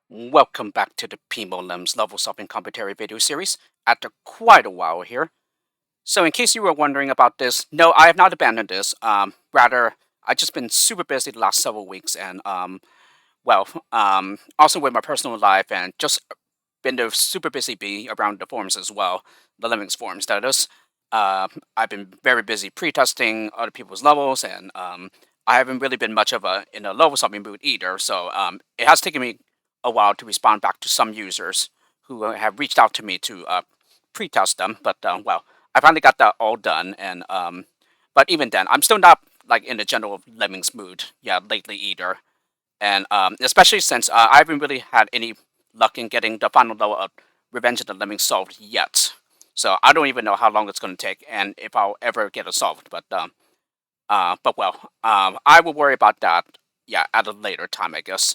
Welcome back to the PimoLems level solving commentary video series after quite a while here. So in case you were wondering about this, no, I have not abandoned this. Rather, I've just been super busy the last several weeks and also with my personal life and just been a super busy bee around the forums as well, the Lemmings forums that is. I've been very busy pre-testing other people's levels and I haven't really been much of in a level solving mood either. So it has taken me a while to respond back to some users who have reached out to me to pre-test them. But I finally got that all done, and but even then, I'm still not like in the general Lemmings mood, yeah, lately either. And especially since I haven't really had any luck in getting the final level of Revenge of the Lemmings solved yet. So I don't even know how long it's going to take, and if I'll ever get it solved. I will worry about that, yeah, at a later time, I guess.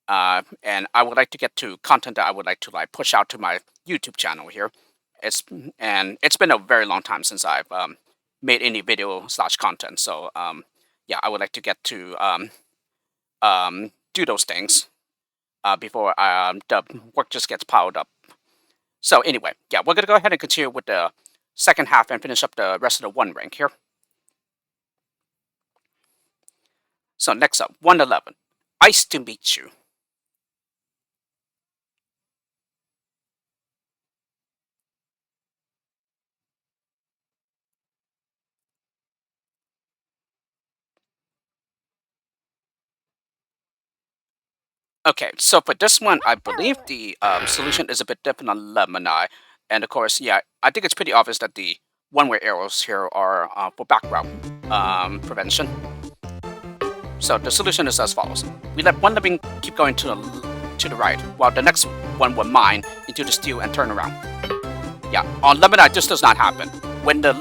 And I would like to get to content that I would like to like push out to my YouTube channel here. It's been a very long time since I've made any video slash content. So yeah, I would like to get to do those things before the work just gets piled up. So anyway, yeah, we're gonna go ahead and continue with the second half and finish up the rest of the one rank here. So next up, 111. Ice to meet you. Okay, so for this one, I believe the solution is a bit different on Lemini. And of course, yeah, I think it's pretty obvious that the one-way arrows here are for background prevention. So the solution is as follows. We let one lemming keep going to the right, while the next one will mine into the steel and turn around. Yeah, on Lemini, this does not happen. When the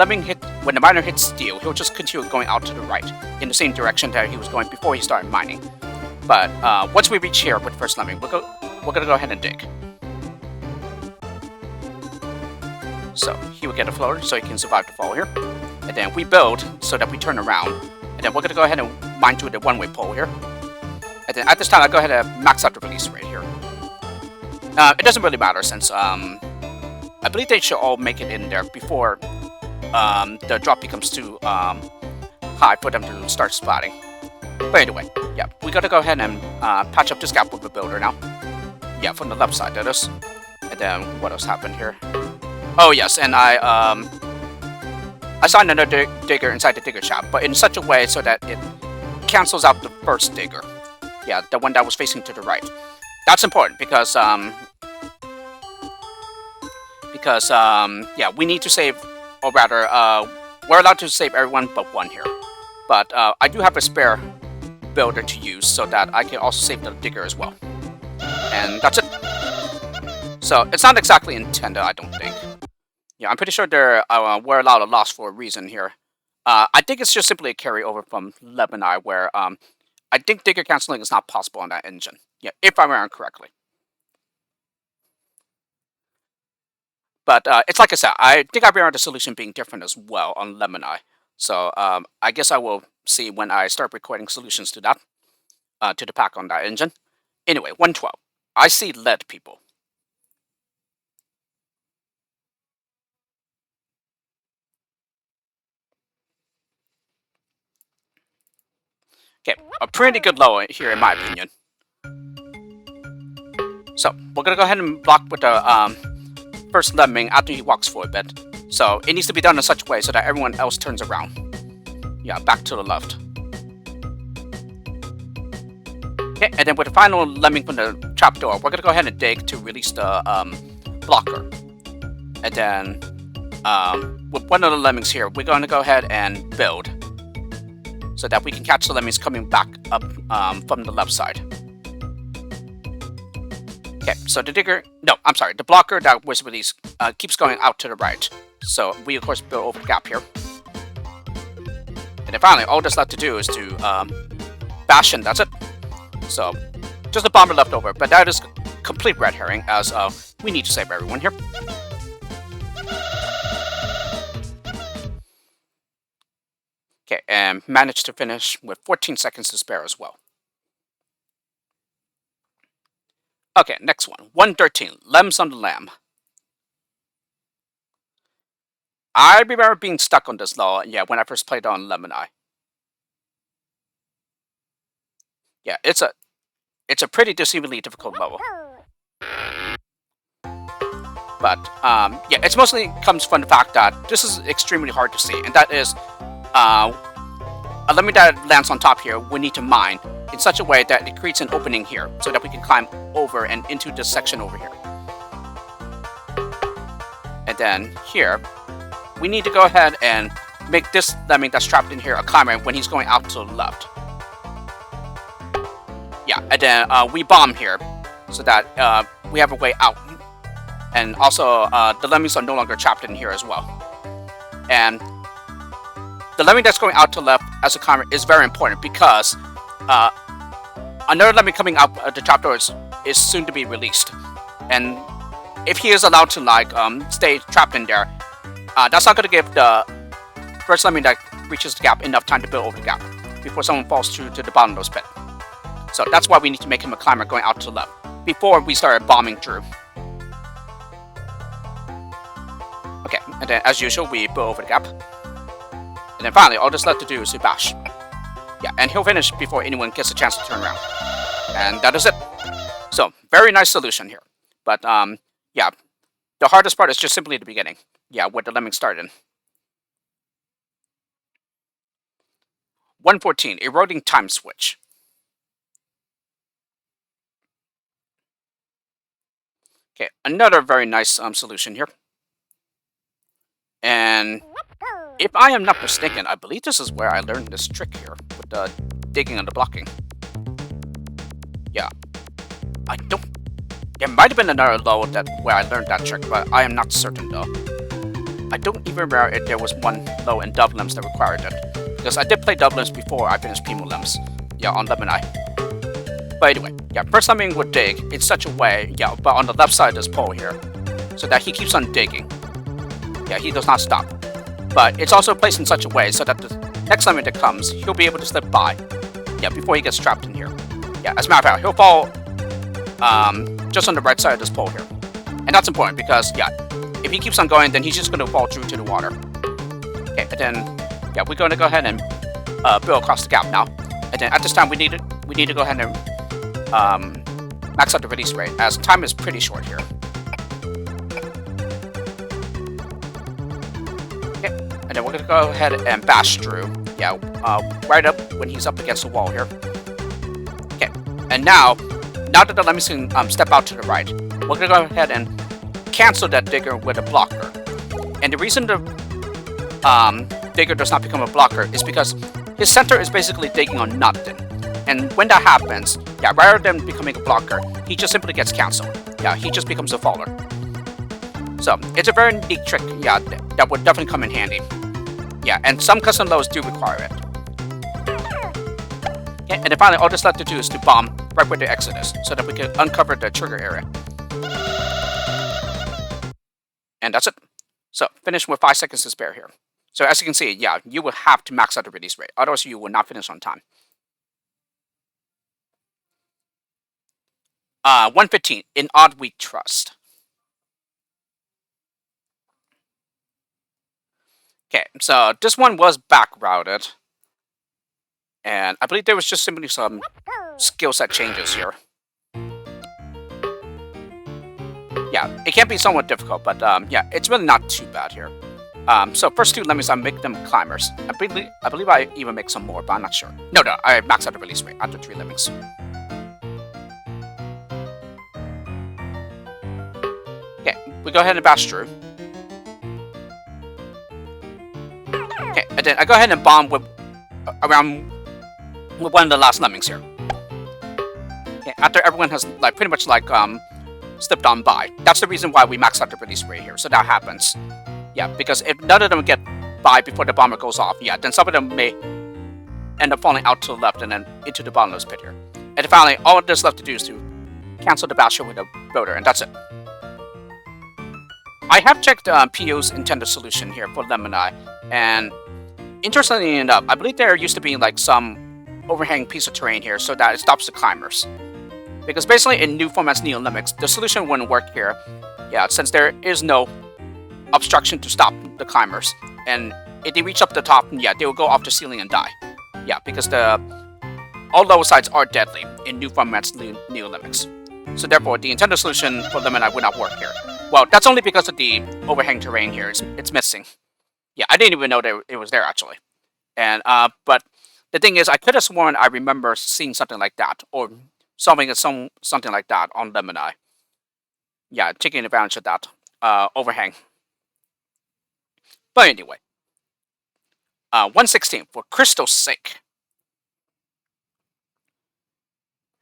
miner hits steel, he'll just continue going out to the right, in the same direction that he was going before he started mining. But once we reach here with first lemming, we're gonna go ahead and dig. So he will get a floater so he can survive the fall here. And then we build so that we turn around. And then we're gonna go ahead and mine through the one-way pole here. And then at this time, I'll go ahead and max out the release rate here. It doesn't really matter since I believe they should all make it in there before the drop becomes too high for them to start spotting. But anyway, yeah, we gotta go ahead and patch up this gap with the builder now. Yeah, from the left side, that is. And then what else happened here? Oh yes, and I assigned another digger inside the digger shop, but in such a way so that it cancels out the first digger. Yeah, the one that was facing to the right. That's important because yeah, we need to save, or rather, we're allowed to save everyone but one here. But I do have a spare builder to use so that I can also save the digger as well. And that's it. So it's not exactly intended, I don't think. Yeah, I'm pretty sure we're allowed a loss for a reason here. I think it's just simply a carryover from Lemmini where I think digger canceling is not possible on that engine. Yeah, if I remember correctly. But it's like I said, I think I remember the solution being different as well on Lemmini. So I guess I will see when I start recording solutions to that, to the pack on that engine. Anyway, 112. I see lead, people. Okay, a pretty good low here in my opinion. So we're gonna go ahead and block with the first lemming after he walks for a bit. So it needs to be done in such a way so that everyone else turns around. Yeah, back to the left. Okay, and then with the final lemming from the trapdoor, we're gonna go ahead and dig to release the blocker. And then with one of the lemmings here, we're gonna go ahead and build so that we can catch the lemmings coming back up from the left side. Okay, so the digger, no, I'm sorry, the blocker that was released keeps going out to the right. So we of course build over the gap here. And then finally, all that's left to do is to bash in, that's it. So, just a bomber left over, but that is complete red herring as we need to save everyone here. Okay, and managed to finish with 14 seconds to spare as well. Okay, next one. 113. Lems on the Lamb. I remember being stuck on this level, yeah, when I first played on Lemmini. Yeah, it's a pretty deceivingly difficult level. But yeah, it mostly comes from the fact that this is extremely hard to see, and that is a lemon that lands on top here, we need to mine in such a way that it creates an opening here so that we can climb over and into this section over here. And then here, we need to go ahead and make this lemming that's trapped in here a climber when he's going out to the left. Yeah, and then we bomb here so that we have a way out. And also, the lemmings are no longer trapped in here as well. And the lemming that's going out to the left as a climber is very important because another lemming coming out the trapdoor is soon to be released. And if he is allowed to like stay trapped in there, that's not going to give the first lemming that reaches the gap enough time to build over the gap before someone falls through to the bottom of those pit. So that's why we need to make him a climber going out to the left before we start bombing through. Okay, and then as usual, we build over the gap. And then finally, all that's left to do is to bash. Yeah, and he'll finish before anyone gets a chance to turn around. And that is it. So, very nice solution here. But, yeah, the hardest part is just simply the beginning. Yeah, where the lemming started. 114, eroding time switch. Okay, another very nice solution here. And if I am not mistaken, I believe this is where I learned this trick here with the digging and the blocking. Yeah, I don't. There might have been another level where I learned that trick, but I am not certain though. I don't even remember if there was one level in PimoLems that required it, because I did play PimoLems before I finished PimoLems. Yeah, on Lemmini. But anyway, yeah, first lemming would dig in such a way, yeah, but on the left side of this pole here, so that he keeps on digging. Yeah, he does not stop. But it's also placed in such a way so that the next lemming that comes, he'll be able to slip by. Yeah, before he gets trapped in here. Yeah, as a matter of fact, he'll fall just on the right side of this pole here. And that's important because, yeah, if he keeps on going, then he's just going to fall through to the water. Okay, and then, yeah, we're going to go ahead and build across the gap now. And then at this time, we need to go ahead and max out the release rate, as time is pretty short here. And then we're going to go ahead and bash through. Yeah, right up when he's up against the wall here. Okay, and now that the lemmings can step out to the right, we're going to go ahead and cancel that digger with a blocker. And the reason the digger does not become a blocker is because his center is basically digging on nothing. And when that happens, yeah, rather than becoming a blocker, he just simply gets canceled. Yeah, he just becomes a faller. So, it's a very neat trick, yeah, that would definitely come in handy. Yeah, and some custom levels do require it. Okay, and then finally, all that's left to do is to bomb right where the exit is, so that we can uncover the trigger area. And that's it. So, finish with 5 seconds to spare here. So, as you can see, yeah, you will have to max out the release rate, otherwise you will not finish on time. 115, in Odd We Trust. Okay, so this one was back routed. And I believe there was just simply some skill set changes here. Yeah, it can be somewhat difficult, but yeah, it's really not too bad here. So first two lemmings, I make them climbers. I believe I even make some more, but I'm not sure. No, I max out the release rate after 3 lemmings. Okay, we go ahead and bash through. Okay, and then I go ahead and bomb with one of the last lemmings here. Okay, after everyone has like pretty much like slipped on by. That's the reason why we max out the release rate here, so that happens. Yeah, because if none of them get by before the bomber goes off, yeah, then some of them may end up falling out to the left and then into the bottomless pit here. And finally, all that's left to do is to cancel the basher with a builder, and that's it. I have checked PO's intended solution here for Lemmini, and interestingly enough, I believe there used to be like some overhanging piece of terrain here so that it stops the climbers. Because basically in new formats Neo-Lemmings, the solution wouldn't work here. Yeah, since there is no obstruction to stop the climbers. And if they reach up the top, yeah, they will go off the ceiling and die. Yeah, because all lower sides are deadly in new formats Neo-Lemmings. So therefore, the intended solution for Lemmini would not work here. Well, that's only because of the overhang terrain here. It's missing. Yeah, I didn't even know that it was there, actually. And, but the thing is, I could have sworn I remember seeing something like that, or solving something like that on Lemmini. Yeah, taking advantage of that overhang. But anyway, 116 for Crystal's sake.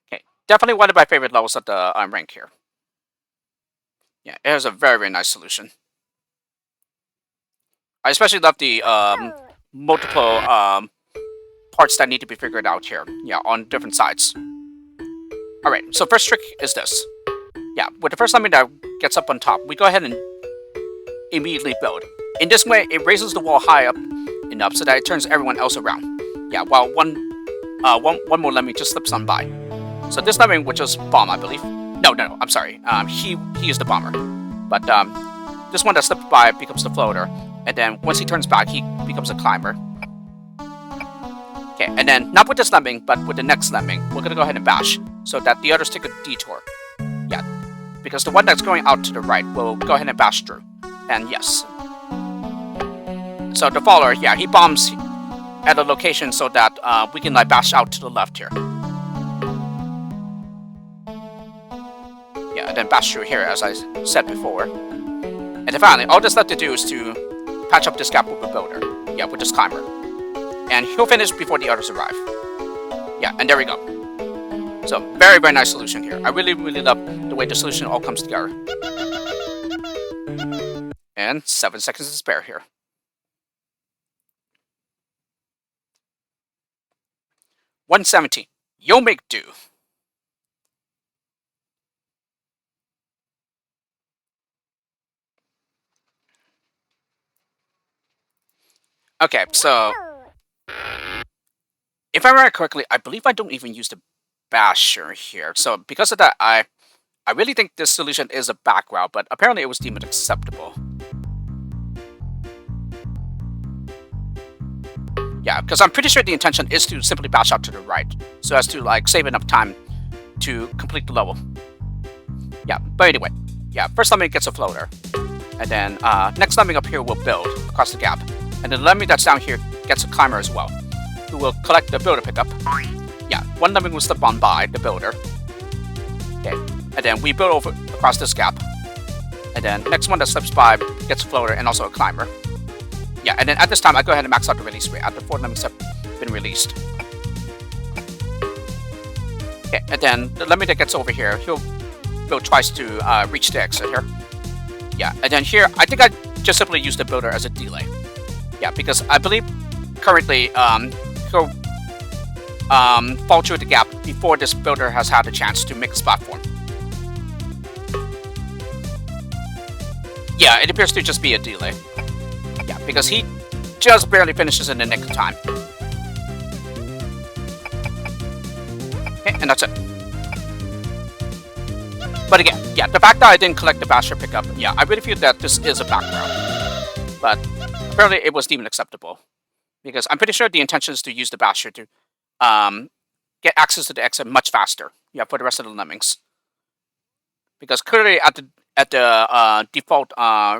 Okay, definitely one of my favorite levels of the rank here. Yeah, it has a very, very nice solution. I especially love the multiple parts that need to be figured out here. Yeah, on different sides. Alright, so first trick is this. Yeah, with the first lemming that gets up on top, we go ahead and immediately build. In this way, it raises the wall high up enough so that it turns everyone else around. Yeah, while one more lemming just slips on by. So this lemming would just bomb, I believe. No, I'm sorry. He is the bomber. But this one that slipped by becomes the floater. And then once he turns back, he becomes a climber. Okay, and then not with this lemming, but with the next lemming, we're gonna go ahead and bash so that the others take a detour. Yeah, because the one that's going out to the right will go ahead and bash through. And yes. So the follower, yeah, he bombs at a location so that we can like bash out to the left here. Yeah, and then bash through here, as I said before. And then finally, all that's left to do is to patch up this gap with the builder. Yeah, with this climber. And he'll finish before the others arrive. Yeah, and there we go. So, very, very nice solution here. I really, really love the way the solution all comes together. And 7 seconds to spare here. $117. You'll make do. Okay, so if I remember correctly, I believe I don't even use the basher here. So because of that, I really think this solution is a back route, but apparently it was deemed acceptable. Yeah, because I'm pretty sure the intention is to simply bash out to the right, so as to like save enough time to complete the level. Yeah, but anyway, yeah, first lemming gets a floater, and then next lemming up here will build across the gap. And the lemming that's down here gets a climber as well, who will collect the builder pickup. Yeah, one lemming will slip on by the builder. Okay, and then we build over across this gap. And then next one that slips by gets a floater and also a climber. Yeah, and then at this time I go ahead and max out the release rate after 4 lemmings have been released. Okay, and then the lemming that gets over here, he'll build twice to reach the exit here. Yeah, and then here I think I just simply use the builder as a delay. Yeah, because I believe currently he'll fall through the gap before this builder has had a chance to make his platform. Yeah, it appears to just be a delay. Yeah, because he just barely finishes in the nick of time. Okay, and that's it. But again, yeah, the fact that I didn't collect the basher pickup, yeah, I really feel that this is a back route. But apparently it was deemed acceptable. Because I'm pretty sure the intention is to use the basher to get access to the exit much faster. Yeah, for the rest of the lemmings. Because clearly at the default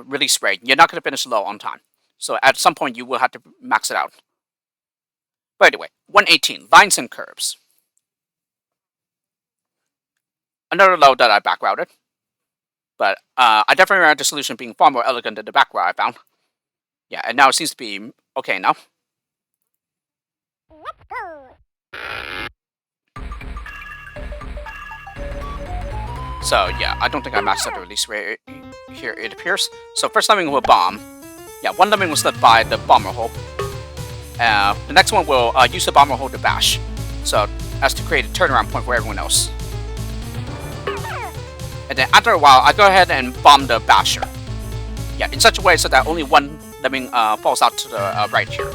release rate, you're not going to finish low on time. So at some point you will have to max it out. But anyway, 118, lines and curves. Another low that I backrouted. But I definitely remember the solution being far more elegant than the back route I found. Yeah, and now it seems to be okay now. So yeah, I don't think I maxed out the release rate here, it appears. So first lemming will bomb. Yeah, one lemming will slip by the bomber hole. The next one will use the bomber hole to bash. So as to create a turnaround point for everyone else. And then after a while, I go ahead and bomb the basher. Yeah, in such a way so that only one lemming falls out to the right here.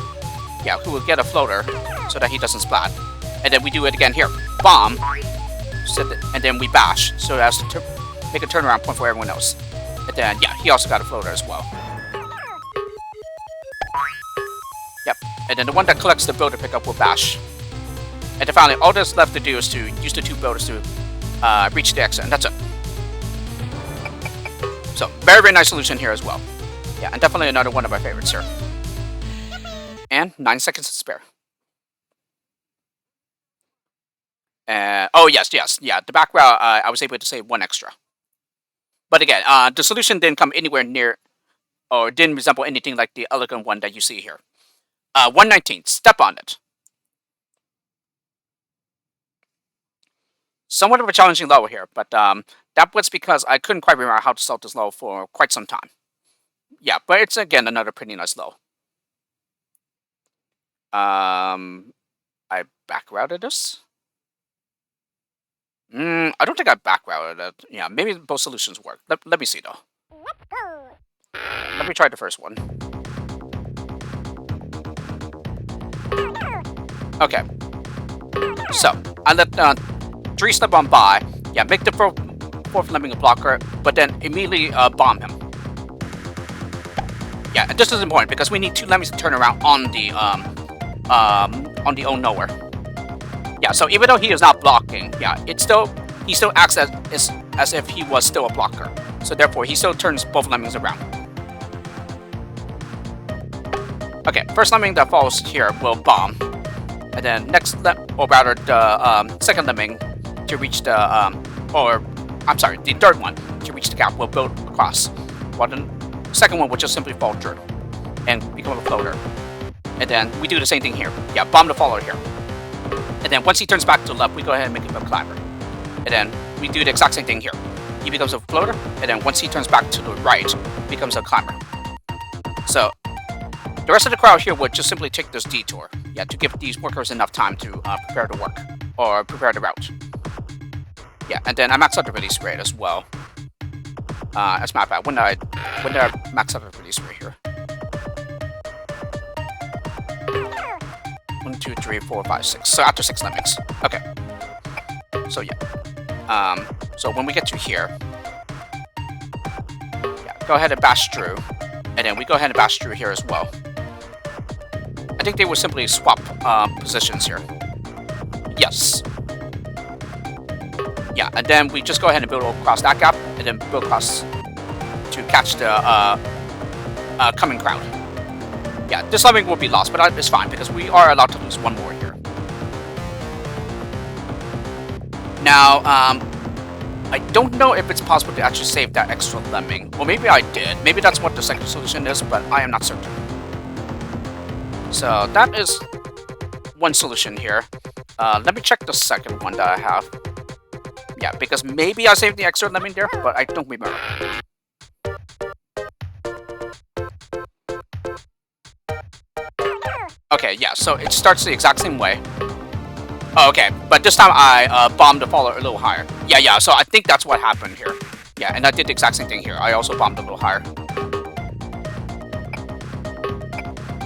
Yeah, who will get a floater so that he doesn't splat. And then we do it again here. Bomb. and then we bash, so as to make a turnaround point for everyone else. And then, yeah, he also got a floater as well. Yep. And then the one that collects the builder pickup will bash. And then finally, all that's left to do is to use the 2 builders to reach the exit, and that's it. So, very, very nice solution here as well. Yeah, and definitely another one of my favorites here. And 9 seconds to spare. Oh, yes, yeah. The back row, I was able to save 1 extra. But again, the solution didn't come anywhere near, or didn't resemble anything like the elegant one that you see here. 119, step on it. Somewhat of a challenging level here, but that was because I couldn't quite remember how to solve this level for quite some time. Yeah, but it's again another pretty nice level. I back routed this. I don't think I back routed it. Yeah, maybe both solutions work. Let me see though. Let me try the first one. Okay. So I let 3 step on by. Yeah, make the 4th lemming a blocker, but then immediately bomb him. Yeah, and this is important because we need 2 lemmings to turn around on the own nowhere. Yeah, so even though he is not blocking, yeah, he still acts as if he was still a blocker. So therefore, he still turns both lemmings around. Okay, first lemming that falls here will bomb, and then or rather the second lemming to reach the the 3rd one to reach the gap will build across, while the second one will just simply fall through and become a floater. And then we do the same thing here. Yeah, bomb the follower here. And then once he turns back to the left, we go ahead and make him a climber. And then we do the exact same thing here. He becomes a floater, and then once he turns back to the right, he becomes a climber. So the rest of the crowd here would just simply take this detour, yeah, to give these workers enough time to prepare the work or prepare the route. Yeah, and then I maxed out the release rate as well. As a matter of fact, when did I max out the release rate here? 1, 2, 3, 4, 5, 6. So after 6 lemmings. Okay. So yeah. So when we get to here, yeah, go ahead and bash through, and then we go ahead and bash through here as well. I think they will simply swap positions here. Yes. Yeah, and then we just go ahead and build across that gap, and then build across to catch the coming crowd. Yeah, this lemming will be lost, but it's fine because we are allowed to lose 1 more here. Now, I don't know if it's possible to actually save that extra lemming. Well, maybe I did. Maybe that's what the second solution is, but I am not certain. So that is one solution here. Let me check the second one that I have. Yeah, because maybe I saved the extra lemming there, but I don't remember. Okay, yeah, so it starts the exact same way. Oh, okay, but this time I bombed the follower a little higher. Yeah, so I think that's what happened here. Yeah, and I did the exact same thing here. I also bombed a little higher.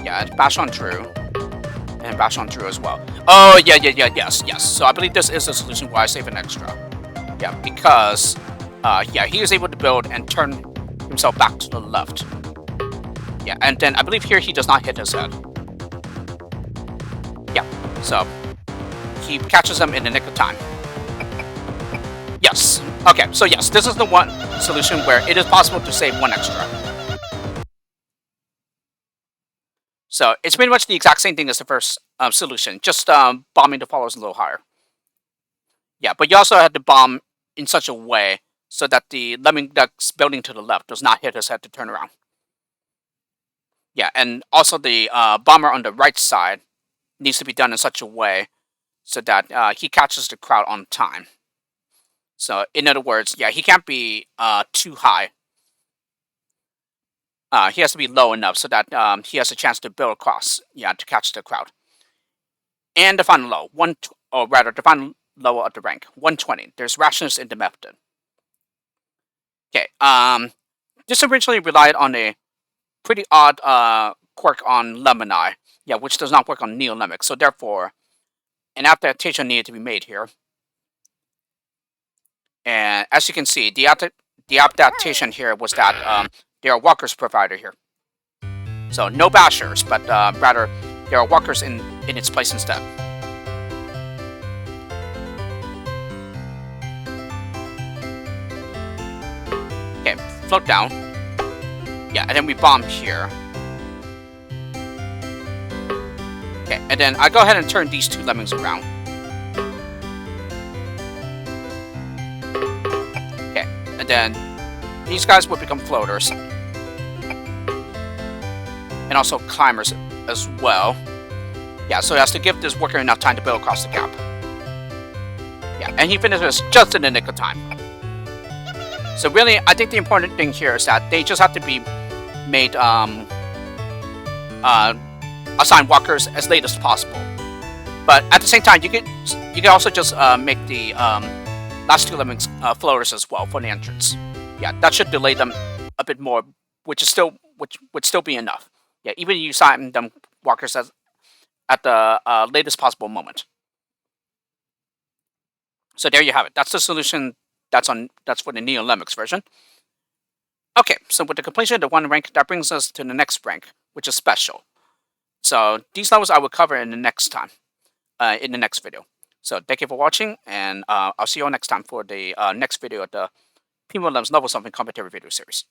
Yeah, bash on through. And bash on through as well. Oh, yes. So I believe this is the solution why I save an extra. Yeah, because, yeah, he is able to build and turn himself back to the left. Yeah, and then I believe here he does not hit his head. Yeah, so he catches him in the nick of time. Yes. Okay, so yes, this is the one solution where it is possible to save 1 extra. So it's pretty much the exact same thing as the first solution, just bombing the followers a little higher. Yeah, but you also have to bomb in such a way so that the lemming that's building to the left does not hit his head to turn around. Yeah, and also the bomber on the right side needs to be done in such a way so that he catches the crowd on time. So in other words, yeah, he can't be too high. He has to be low enough so that he has a chance to build across, yeah, to catch the crowd. And the final low, the final low of the rank, 120. There's rashness in the method. Okay, this originally relied on a pretty odd quirk on Lemmini, yeah, which does not work on Neolemic. So therefore, an adaptation needed to be made here. as you can see, the adaptation here was that there are walkers provided here. So no bashers, but rather there are walkers in its place instead. Okay, float down. Yeah, and then we bomb here. Okay, and then I go ahead and turn these two lemmings around. Okay, and then these guys will become floaters. And also climbers as well. Yeah, so it has to give this worker enough time to build across the gap. Yeah, and he finishes just in the nick of time. So really, I think the important thing here is that they just have to be made assign walkers as late as possible. But at the same time, you can also just make the last two lemmings floaters as well for the entrance. Yeah, that should delay them a bit more, which would still be enough. Yeah, even if you assign them walkers at the latest possible moment. So there you have it. That's the solution. That's for the Neo Lemmix version. Okay, so with the completion of the one rank, that brings us to the next rank, which is special. So these levels I will cover in the next video. So thank you for watching, and I'll see you all next time for the next video of the PimoLems level something commentary video series.